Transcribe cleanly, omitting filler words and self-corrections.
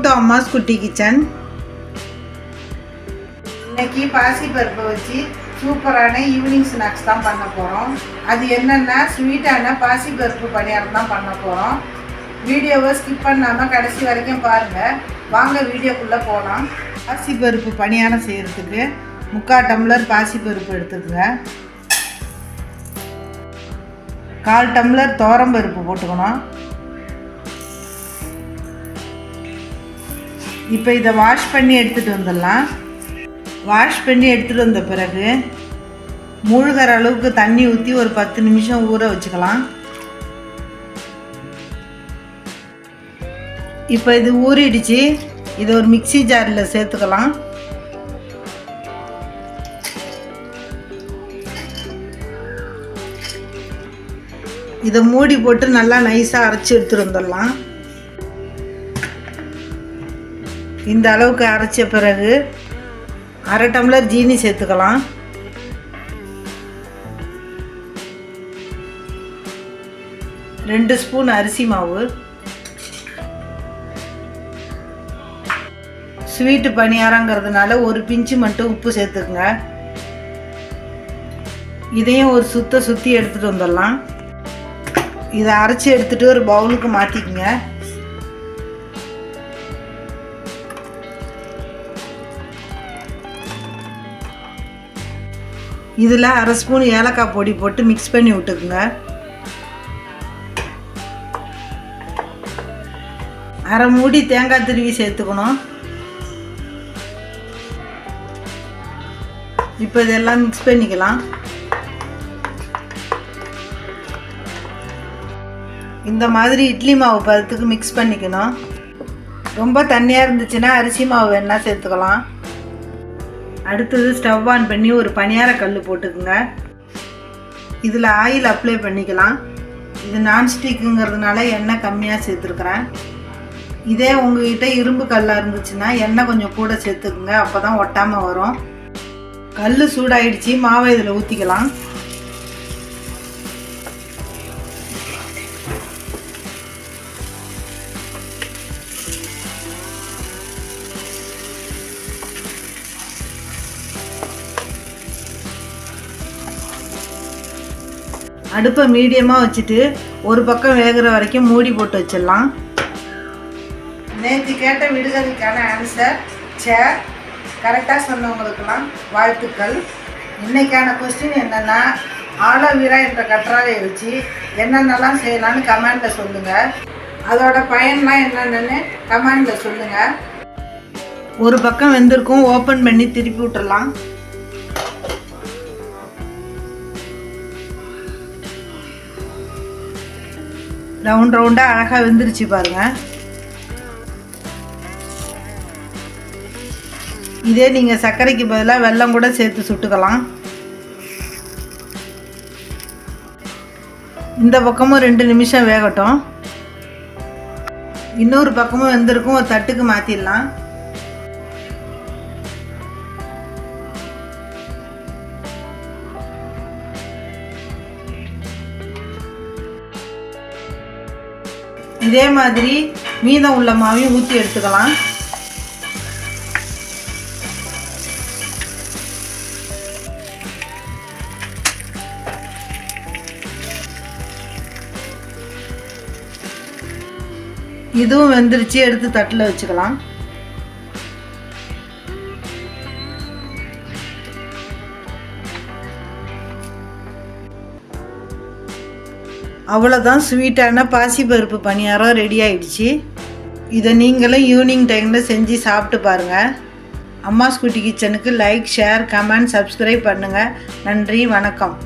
To அம்மாஸ் குட்டி kitchen. இன்னைக்கு பாசிப்பருப்பை வச்சு சூப்பரான ஈவினிங் ஸ்நாக்ஸ் தான் பண்ண போகிறோம். அது என்னென்னா ஸ்வீட்டான பாசிப்பருப்பு பணியாரம் தான் பண்ண போகிறோம். வீடியோவை ஸ்கிப் பண்ணாமல் கடைசி வரைக்கும் பாருங்கள். வாங்க வீடியோக்குள்ளே போகலாம். பாசிப்பருப்பு பணியாரம் செய்கிறதுக்கு 3/4 டம்ளர் பாசிப்பருப்பு எடுத்துக்கோங்க. 1/4 டம்ளர் துவரம்பருப்பு போட்டுக்கணும். இப்போ இதை வாஷ் பண்ணி எடுத்துகிட்டு வந்துடலாம். வாஷ் பண்ணி எடுத்துகிட்டு வந்த பிறகு மூழ்கிற அளவுக்கு தண்ணி ஊற்றி ஒரு 10 நிமிஷம் ஊற வச்சுக்கலாம். இப்போ இது ஊறிடுச்சு. இதை ஒரு மிக்ஸி ஜாரில் சேர்த்துக்கலாம். இதை மூடி போட்டு நல்லா நைஸாக அரைச்சி எடுத்துகிட்டு வந்துடலாம். இந்த அளவுக்கு அரைச்ச பிறகு 1/2 டம்ளர் ஜீனி சேர்த்துக்கலாம். ரெண்டு ஸ்பூன் அரிசி மாவு. ஸ்வீட்டு பணியாரங்கிறதுனால ஒரு பிஞ்சு மட்டும் உப்பு சேர்த்துக்குங்க. இதையும் ஒரு சுற்றி எடுத்துகிட்டு வந்துடலாம். இதை அரைச்சி எடுத்துகிட்டு ஒரு பவுலுக்கு மாற்றிக்குங்க. இதில் 1/2 ஸ்பூன் ஏலக்காய் பொடி போட்டு மிக்ஸ் பண்ணி விட்டுக்குங்க. 1/2 மூடி தேங்காய் துருவி சேர்த்துக்கணும். இப்போ இதெல்லாம் மிக்ஸ் பண்ணிக்கலாம். இந்த மாதிரி இட்லி மாவு பதத்துக்கு மிக்ஸ் பண்ணிக்கணும். ரொம்ப தண்ணியாக இருந்துச்சுன்னா அரிசி மாவு வேணால் சேர்த்துக்கலாம். அடுத்தது ஸ்டவ் ஆன் பண்ணி ஒரு பணியார கல் போட்டுக்குங்க. இதில் ஆயில் அப்ளை பண்ணிக்கலாம். இது நான்ஸ்டிக்குங்கிறதுனால எண்ணெய் கம்மியாக சேர்த்துருக்குறேன். இதே உங்கள்கிட்ட இரும்பு கல்லாக இருந்துச்சுன்னா எண்ணெய் கொஞ்சம் கூட சேர்த்துக்குங்க. அப்போ தான் ஒட்டாமல் வரும். கல் சூடாயிடுச்சு. மாவை இதில் ஊற்றிக்கலாம். அடுப்பை மீடியமாக வச்சுட்டு ஒரு பக்கம் வேகிற வரைக்கும் மூடி போட்டு வச்சிடலாம். நேற்று கேட்ட விடுதலைக்கான ஆன்சர் சேர். கரெக்டாக சொன்னவங்களுக்கெல்லாம் வாழ்த்துக்கள். இன்றைக்கான கொஸ்டின் என்னென்னா, ஆலோவேரா என்ற கற்றாழையை வச்சு என்னென்னலாம் செய்யலான்னு கமெண்டில் சொல்லுங்கள். அதோட பயன்லாம் என்னென்னு கமெண்டில் சொல்லுங்கள். ஒரு பக்கம் வெந்திருக்கும். ஓப்பன் பண்ணி திருப்பி விட்டுடலாம். ரவுண்டாக அழகாக வெந்துருச்சு பாருங்கள். இதே நீங்கள் சர்க்கரைக்கு பதிலாக வெல்லம் கூட சேர்த்து சுட்டுக்கலாம். இந்த பக்கமும் 2 நிமிஷம் வேகட்டும். இன்னொரு பக்கமும் வெந்திருக்கும். ஒரு தட்டுக்கு மாற்றிடலாம். இதே மாதிரி மீதம் உள்ள மாவையும் ஊற்றி எடுத்துக்கலாம். இதுவும் வெந்துருச்சு. எடுத்து தட்டில் வச்சுக்கலாம். அவ்வளோதான், ஸ்வீட்டான பாசிப்பருப்பு பணியாரம் ரெடி ஆகிடுச்சு. இதை நீங்களும் ஈவினிங் டைமில் செஞ்சு சாப்பிட்டு பாருங்கள். அம்மாஸ் குட்டி கிச்சனுக்கு லைக், ஷேர், கமெண்ட், சப்ஸ்கிரைப் பண்ணுங்கள். நன்றி, வணக்கம்.